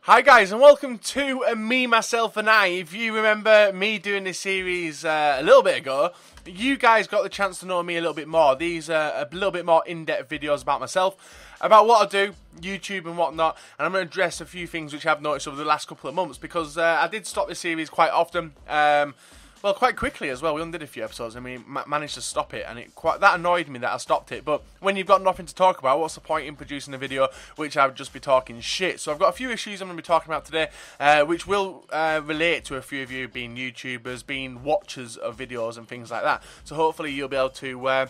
Hi guys, and welcome to Me, Myself and I. If you remember me doing this series a little bit ago, you guys got the chance to know me a little bit more. These are a little bit more in-depth videos about myself, about what I do, YouTube and whatnot, and I'm going to address a few things which I've noticed over the last couple of months, because I did stop this series quite often, well, quite quickly as well. We undid a few episodes and we managed to stop it, and that annoyed me that I stopped it. But when you've got nothing to talk about, what's the point in producing a video which I would just be talking shit? So I've got a few issues I'm going to be talking about today, which will relate to a few of you being YouTubers, being watchers of videos and things like that. So hopefully you'll be able to,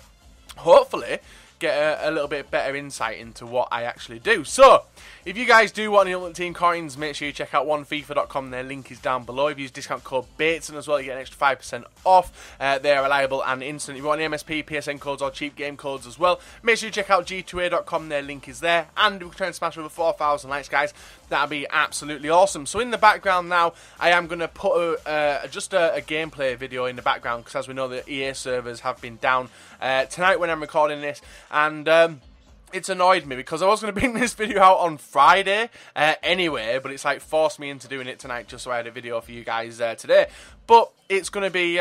hopefully, get a little bit better insight into what I actually do. So, if you guys do want any Ultimate Team coins, make sure you check out onefifa.com. Their link is down below. If you use discount code BATESON as well, you get an extra 5% off. They are reliable and instant. If you want any MSP, PSN codes or cheap game codes as well, make sure you check out g2a.com. Their link is there. And we're trying to smash over 4,000 likes, guys. That'd be absolutely awesome. So in the background now, I am going to put just a gameplay video in the background, because as we know, the EA servers have been down tonight when I'm recording this, and it's annoyed me because I was going to bring this video out on Friday anyway, but it's like forced me into doing it tonight just so I had a video for you guys today. But it's going to be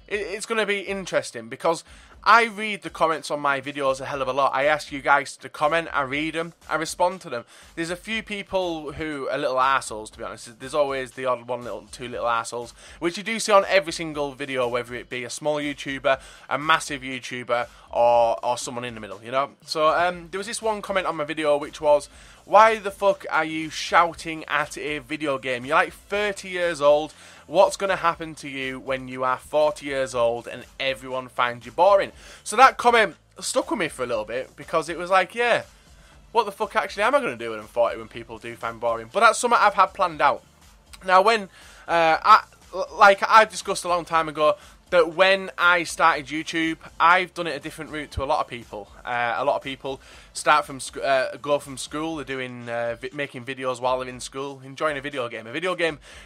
it's going to be interesting because I read the comments on my videos a hell of a lot. I ask you guys to comment, I read them, I respond to them. There's a few people who are little arseholes, to be honest. There's always the odd one, two little arseholes, which you do see on every single video, whether it be a small YouTuber, a massive YouTuber, or someone in the middle, you know? So there was this one comment on my video which was, why the fuck are you shouting at a video game? You're like 30 years old. What's going to happen to you when you are 40 years old and everyone finds you boring? So that comment stuck with me for a little bit, because it was like, yeah, what the fuck actually am I going to do when I'm 40 when people do find boring? But that's something I've had planned out. Now, when I discussed a long time ago, that when I started YouTube, I've done it a different route to a lot of people. A lot of people start from go from school. They're doing making videos while they're in school, enjoying a video game.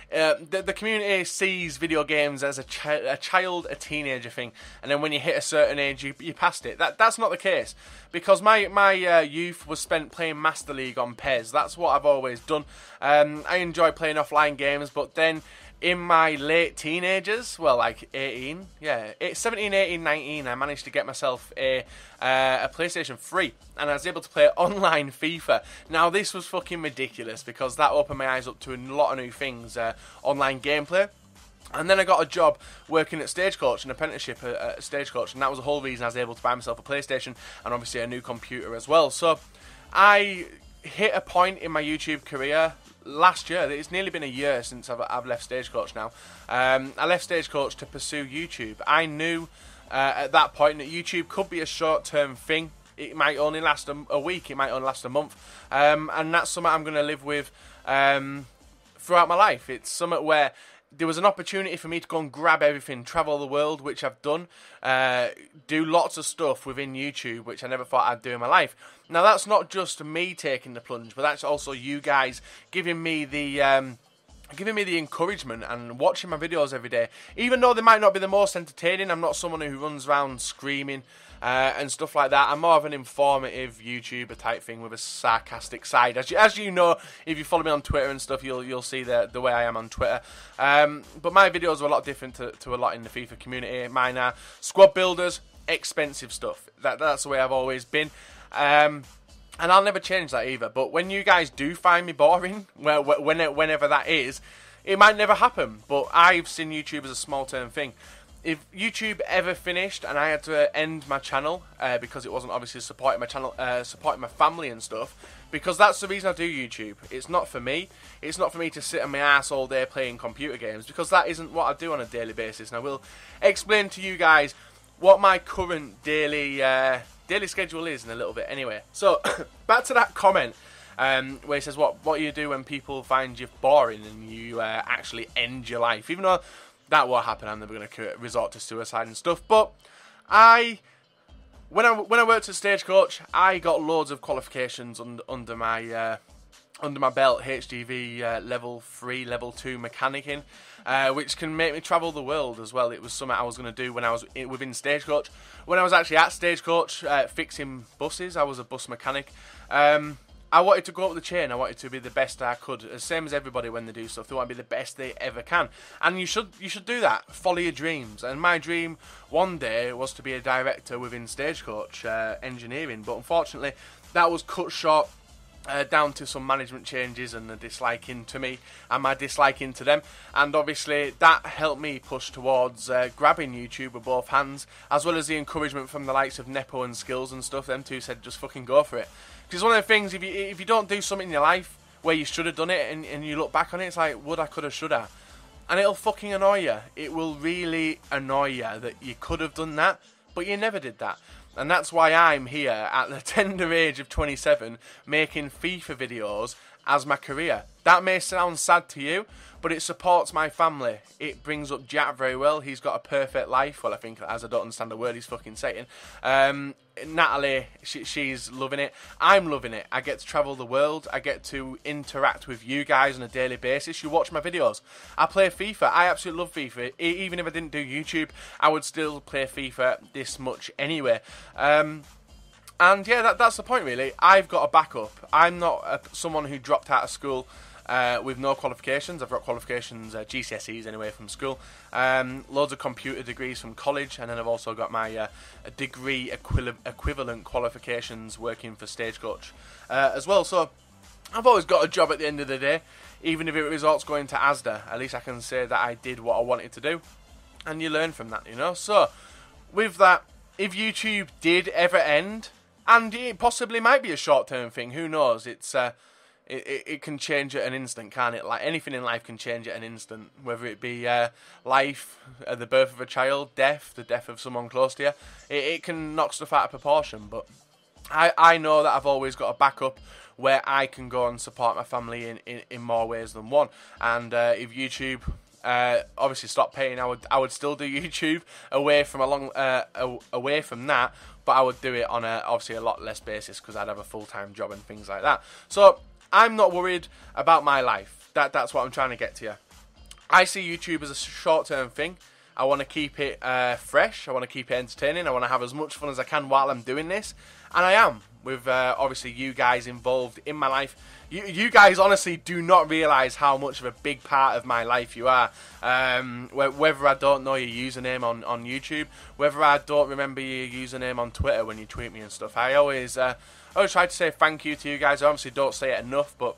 The community sees video games as a child, a teenager thing, and then when you hit a certain age, you past it. That's not the case, because my youth was spent playing Master League on PES. That's what I've always done. I enjoy playing offline games, but then in my late teenagers, well, like 17, 18, 19, I managed to get myself a PlayStation 3, and I was able to play online FIFA. Now, this was fucking ridiculous, because that opened my eyes up to a lot of new things, online gameplay. And then I got a job working at Stagecoach, an apprenticeship at Stagecoach, and that was the whole reason I was able to buy myself a PlayStation, and obviously a new computer as well. So, I hit a point in my YouTube career last year. It's nearly been a year since I've left Stagecoach now. I left Stagecoach to pursue YouTube. I knew at that point that YouTube could be a short-term thing. It might only last a week, it might only last a month, and that's something I'm going to live with throughout my life. It's something where there was an opportunity for me to go and grab everything, travel the world, which I've done, do lots of stuff within YouTube, which I never thought I'd do in my life. Now, that's not just me taking the plunge, but that's also you guys giving me the encouragement and watching my videos every day. Even though they might not be the most entertaining, I'm not someone who runs around screaming and stuff like that. I'm more of an informative YouTuber type thing with a sarcastic side. As you know, if you follow me on Twitter and stuff, you'll see the way I am on Twitter. But my videos are a lot different to a lot in the FIFA community. Mine are squad builders, expensive stuff. That's the way I've always been. And I'll never change that either. But when you guys do find me boring, whenever that is, it might never happen. But I've seen YouTube as a small-term thing. If YouTube ever finished and I had to end my channel because it wasn't obviously supporting my channel, supporting my family and stuff, because that's the reason I do YouTube. It's not for me. It's not for me to sit on my ass all day playing computer games, because that isn't what I do on a daily basis. And I will explain to you guys what my current daily schedule is in a little bit anyway. So, back to that comment where he says, what do you do when people find you boring and you actually end your life? Even though that won't happen, I'm never going to resort to suicide and stuff. But when I worked at Stagecoach, I got loads of qualifications under my belt, HGV level 3, level 2 mechanicing, which can make me travel the world as well. It was something I was going to do when I was within Stagecoach. When I was actually at Stagecoach fixing buses, I was a bus mechanic. I wanted to go up the chain. I wanted to be the best I could. The same as everybody when they do stuff. They want to be the best they ever can. And you should do that. Follow your dreams. And my dream one day was to be a director within Stagecoach Engineering. But unfortunately, that was cut short down to some management changes and the disliking to me and my disliking to them. And obviously that helped me push towards grabbing YouTube with both hands, as well as the encouragement from the likes of Nepo and Skills and stuff. Them two said just fucking go for it. Because one of the things, if you don't do something in your life where you should have done it and you look back on it, it's like, would I, could have, should have. And it'll fucking annoy you. It will really annoy you that you could have done that, but you never did that. And that's why I'm here at the tender age of 27 making FIFA videos as my career. That may sound sad to you, but it supports my family. It brings up Jack very well. He's got a perfect life. Well, I think, as I don't understand a word he's fucking saying. Natalie, she's loving it. I'm loving it. I get to travel the world. I get to interact with you guys on a daily basis. You watch my videos. I play FIFA. I absolutely love FIFA. Even if I didn't do YouTube, I would still play FIFA this much anyway. And yeah, that's the point really. I've got a backup. I'm not someone who dropped out of school with no qualifications. I've got qualifications, GCSEs anyway, from school. Loads of computer degrees from college, and then I've also got my degree equivalent qualifications working for Stagecoach as well. So I've always got a job at the end of the day, even if it results going to Asda. At least I can say that I did what I wanted to do, and you learn from that, you know. So with that, if YouTube did ever end, and it possibly might be a short-term thing, who knows? It can change at an instant, can't it? Like anything in life can change at an instant, whether it be life, the birth of a child, death, the death of someone close to you. It can knock stuff out of proportion, but I know that I've always got a backup where I can go and support my family in more ways than one. And if YouTube obviously stopped paying, I would still do YouTube away from away from that, but I would do it on obviously a lot less basis because I'd have a full-time job and things like that. So I'm not worried about my life. That's what I'm trying to get to you. I see YouTube as a short-term thing. I want to keep it fresh. I want to keep it entertaining. I want to have as much fun as I can while I'm doing this. And I am, with obviously you guys involved in my life. You guys honestly do not realise how much of a big part of my life you are. Whether I don't know your username on YouTube, whether I don't remember your username on Twitter when you tweet me and stuff, I always try to say thank you to you guys. I obviously don't say it enough, but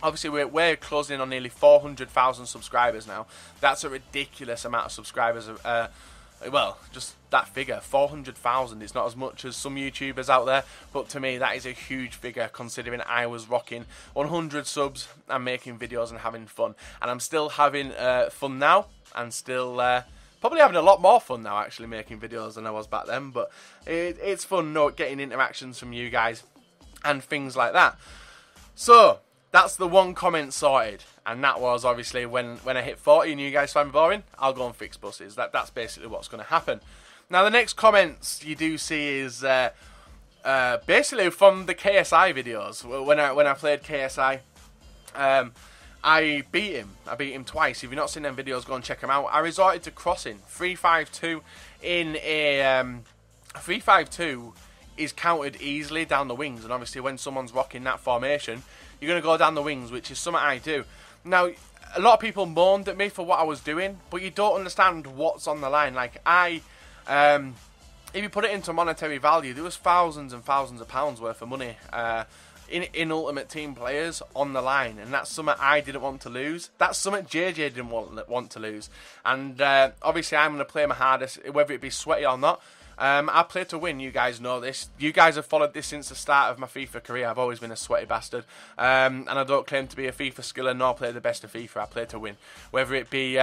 obviously we're closing in on nearly 400,000 subscribers now. That's a ridiculous amount of subscribers. Well, just that figure, 400,000. It's not as much as some YouTubers out there, but to me that is a huge figure considering I was rocking 100 subs and making videos and having fun. And I'm still having fun now, and still probably having a lot more fun now actually making videos than I was back then. But it's fun getting interactions from you guys and things like that. So that's the one comment sorted, and that was obviously when I hit 40 and you guys find me boring, I'll go and fix buses. That's basically what's going to happen. Now the next comments you do see is basically from the KSI videos. When I played KSI, I beat him. I beat him twice. If you've not seen them videos, go and check them out. I resorted to crossing 3-5-2 in a 3-5-2 is countered easily down the wings, and obviously when someone's rocking that formation, you're going to go down the wings, which is something I do. Now, a lot of people moaned at me for what I was doing, but you don't understand what's on the line. Like, if you put it into monetary value, there was thousands and thousands of pounds worth of money in Ultimate Team players on the line, and that's something I didn't want to lose. That's something JJ didn't want to lose. And obviously I'm going to play my hardest, whether it be sweaty or not. I play to win, you guys know this. You guys have followed this since the start of my FIFA career. I've always been a sweaty bastard. And I don't claim to be a FIFA skiller nor play the best of FIFA. I play to win. Whether it be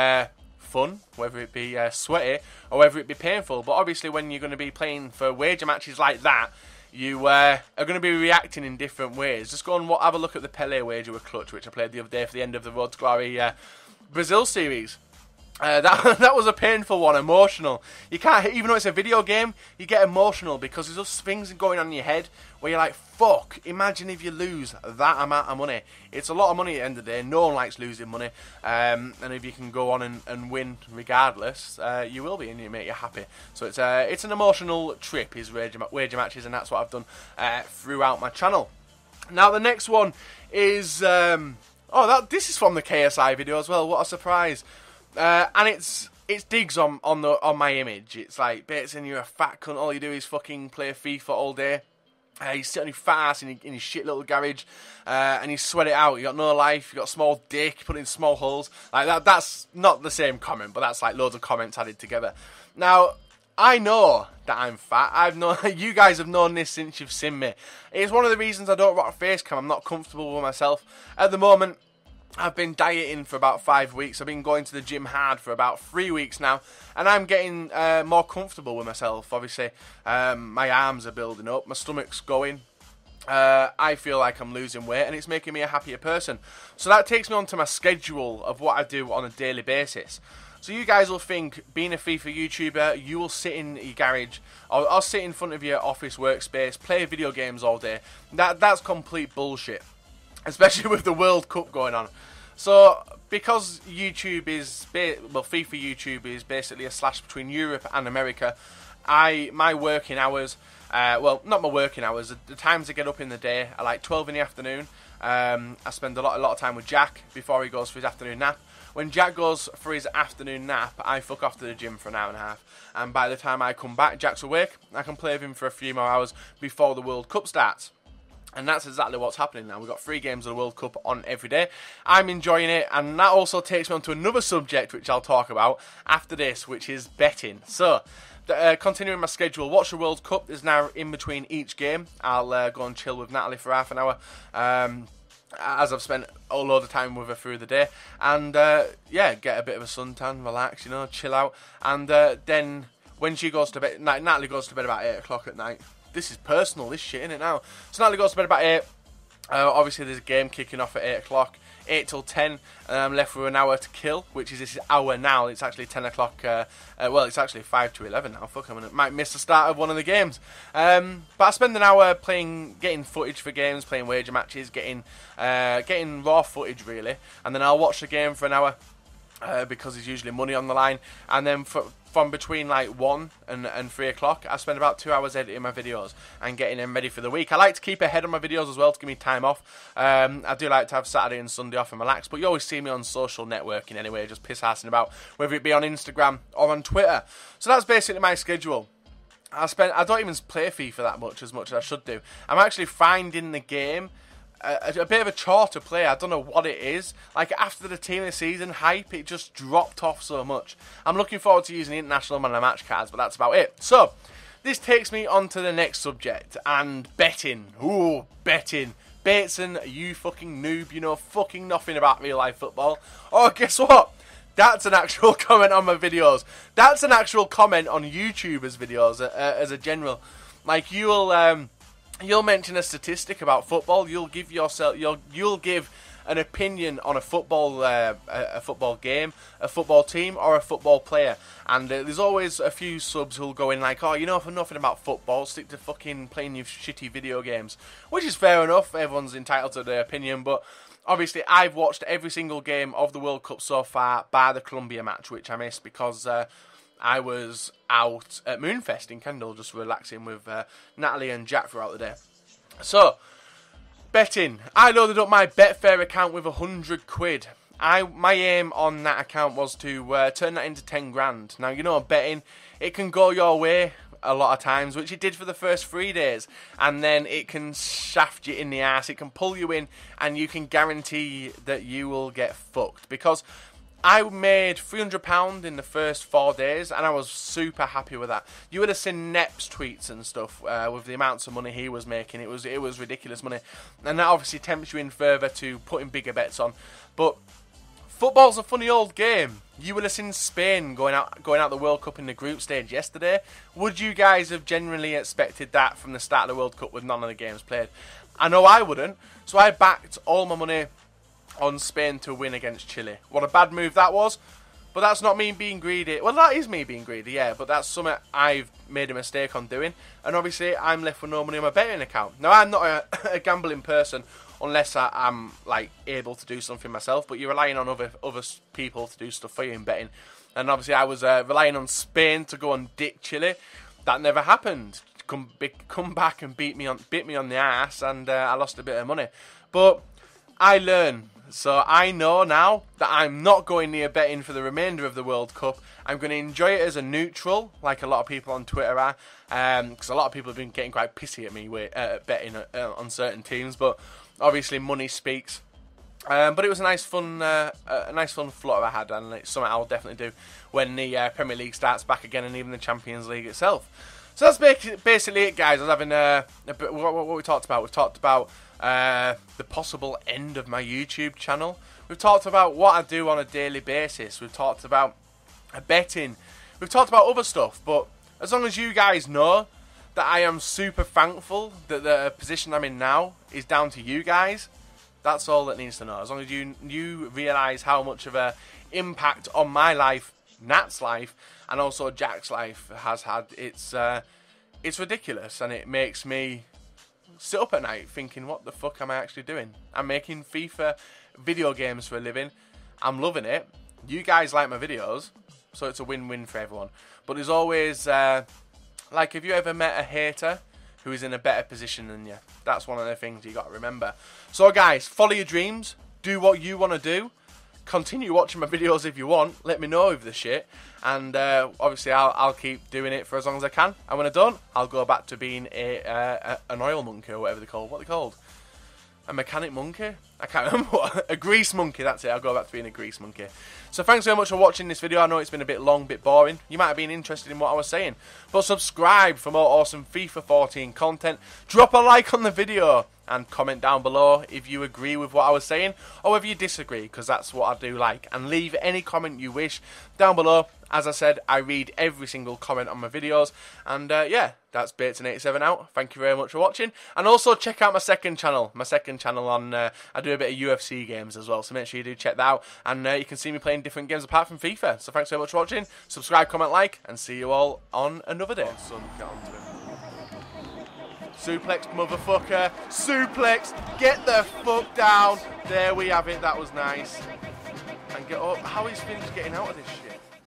fun, whether it be sweaty, or whether it be painful. But obviously when you're going to be playing for wager matches like that, you are going to be reacting in different ways. Just go and have a look at the Pele wager with Clutch, which I played the other day for the end of the Road to Glory Brazil series. That was a painful one, emotional. You can't, even though it's a video game, you get emotional because there's just things going on in your head where you're like, fuck, imagine if you lose that amount of money. It's a lot of money at the end of the day. No one likes losing money. And if you can go on and win regardless, you will be, and you make you happy. So it's an emotional trip, is wager matches, and that's what I've done throughout my channel. Now the next one is this is from the KSI video as well. What a surprise! And it's digs on my image. It's like, Bateson, you're a fat cunt. All you do is fucking play FIFA all day. You sit on your fat ass in his shit little garage, and you sweat it out. You got no life. You got a small dick. You put it in small holes. Like that. That's not the same comment, but that's like loads of comments added together. Now, I know that I'm fat. You guys have known this since you've seen me. It's one of the reasons I don't rock a face cam. I'm not comfortable with myself at the moment. I've been dieting for about 5 weeks. I've been going to the gym hard for about 3 weeks now, and I'm getting more comfortable with myself. Obviously, my arms are building up, my stomach's going. I feel like I'm losing weight, and it's making me a happier person. So that takes me on to my schedule of what I do on a daily basis. So you guys will think, being a FIFA YouTuber, you will sit in your garage, or I'll sit in front of your office workspace, play video games all day. That's complete bullshit, especially with the World Cup going on. So, because YouTube is, FIFA YouTube is basically a slash between Europe and America, my working hours, well, not my working hours, the times I get up in the day are like 12 in the afternoon. I spend a lot of time with Jack before he goes for his afternoon nap. When Jack goes for his afternoon nap, I fuck off to the gym for an hour and a half. And by the time I come back, Jack's awake. I can play with him for a few more hours before the World Cup starts. And that's exactly what's happening now. We've got 3 games of the World Cup on every day. I'm enjoying it, and that also takes me on to another subject which I'll talk about after this, which is betting. So, continuing my schedule, watch the World Cup. There's now in between each game. I'll go and chill with Natalie for half an hour, as I've spent a load of time with her through the day. And, yeah, get a bit of a suntan, relax, you know, chill out. And then when she goes to bed, Natalie goes to bed about 8 o'clock at night. This is personal, this shit, innit now? So Natalie goes to bed about 8. Obviously, there's a game kicking off at 8 o'clock. 8 till 10, and I'm left with an hour to kill, which is this hour now. It's actually 10 o'clock. Well, it's actually 5 to 11 now. Fuck, might miss the start of one of the games. But I spend an hour getting footage for games, playing wager matches, getting raw footage, really. And then I'll watch the game for an hour, because there's usually money on the line. And then from between like 1 and 3 o'clock, I spend about 2 hours editing my videos and getting them ready for the week. I like to keep ahead of my videos as well to give me time off. I do like to have Saturday and Sunday off and relax, but you always see me on social networking anyway, just piss-assing about, whether it be on Instagram or on Twitter. So that's basically my schedule. I don't even play FIFA that much as I should do. I'm actually finding the game a bit of a chore to play. I don't know what it is. Like, after the team of the season hype, it just dropped off so much. I'm looking forward to using the International Man of the Match cards, but that's about it. So, this takes me on to the next subject, and betting. Ooh, betting. Bateson, you fucking noob, you know fucking nothing about real life football. Oh, guess what? That's an actual comment on my videos. That's an actual comment on YouTubers' videos as a general. Like, you'll mention a statistic about football. You'll give an opinion on a football game, a football team, or a football player. And there's always a few subs who'll go in like, oh, you know nothing about football, stick to fucking playing your shitty video games. Which is fair enough, everyone's entitled to their opinion, but obviously I've watched every single game of the World Cup so far, bar the Colombia match, which I missed because I was out at Moonfest in Kendal, just relaxing with Natalie and Jack throughout the day. So, betting. I loaded up my Betfair account with 100 quid. My aim on that account was to turn that into 10 grand. Now, you know, betting, it can go your way a lot of times, which it did for the first 3 days, and then it can shaft you in the ass, it can pull you in, and you can guarantee that you will get fucked, because I made £300 in the first 4 days, and I was super happy with that. You would have seen Nep's tweets and stuff with the amounts of money he was making. It was ridiculous money, and that obviously tempts you in further to putting bigger bets on. But football's a funny old game. You would have seen Spain going out the World Cup in the group stage yesterday. Would you guys have generally expected that from the start of the World Cup with none of the games played? I know I wouldn't. So I backed all my money on Spain to win against Chile. What a bad move that was. But that's not me being greedy. Well, that is me being greedy, yeah. But that's something I've made a mistake on doing. And obviously, I'm left with no money on my betting account. Now, I'm not a gambling person unless I'm like able to do something myself. But you're relying on other people to do stuff for you in betting. And obviously, I was relying on Spain to go and dick Chile. That never happened. come back and bit me on the ass, and I lost a bit of money. But I learn. So I know now that I'm not going near betting for the remainder of the World Cup. I'm going to enjoy it as a neutral, like a lot of people on Twitter are, because a lot of people have been getting quite pissy at me with betting on certain teams. But obviously, money speaks. But it was a nice fun flutter I had, and it's something I'll definitely do when the Premier League starts back again, and even the Champions League itself. So that's basically it, guys. I was having what we talked about. We've talked about the possible end of my YouTube channel. We've talked about what I do on a daily basis. We've talked about betting. We've talked about other stuff. But as long as you guys know that I am super thankful that the position I'm in now is down to you guys, that's all that needs to know. As long as you realise how much of a impact on my life, Nat's life, and also Jack's life has had, it's ridiculous, and it makes me sit up at night thinking, what the fuck am I actually doing? I'm making FIFA video games for a living. I'm loving it. You guys like my videos, so it's a win-win for everyone. But there's always, like, have you ever met a hater who is in a better position than you? That's one of the things you got to remember. So, guys, follow your dreams. Do what you want to do. Continue watching my videos if you want. Let me know of the shit. And obviously, I'll keep doing it for as long as I can. And when I'm done, I'll go back to being an oil monkey or whatever they're called. What are they called? A mechanic monkey? I can't remember what. A grease monkey, that's it. I'll go back to being a grease monkey. So thanks very much for watching this video. I know it's been a bit long, bit boring. You might have been interested in what I was saying. But subscribe for more awesome FIFA 14 content. Drop a like on the video. And comment down below if you agree with what I was saying or if you disagree, because that's what I do like. And leave any comment you wish down below. As I said, I read every single comment on my videos. And yeah, that's Bateson87 out. Thank you very much for watching. And also check out my second channel. My second channel on, I do a bit of UFC games as well. So make sure you do check that out. And you can see me playing different games apart from FIFA. So thanks very much for watching. Subscribe, comment, like, and see you all on another day. Oh, son, get on to it. Suplex, motherfucker. Suplex. Get the fuck down. There we have it. That was nice. And get up. How is Finch getting out of this shit?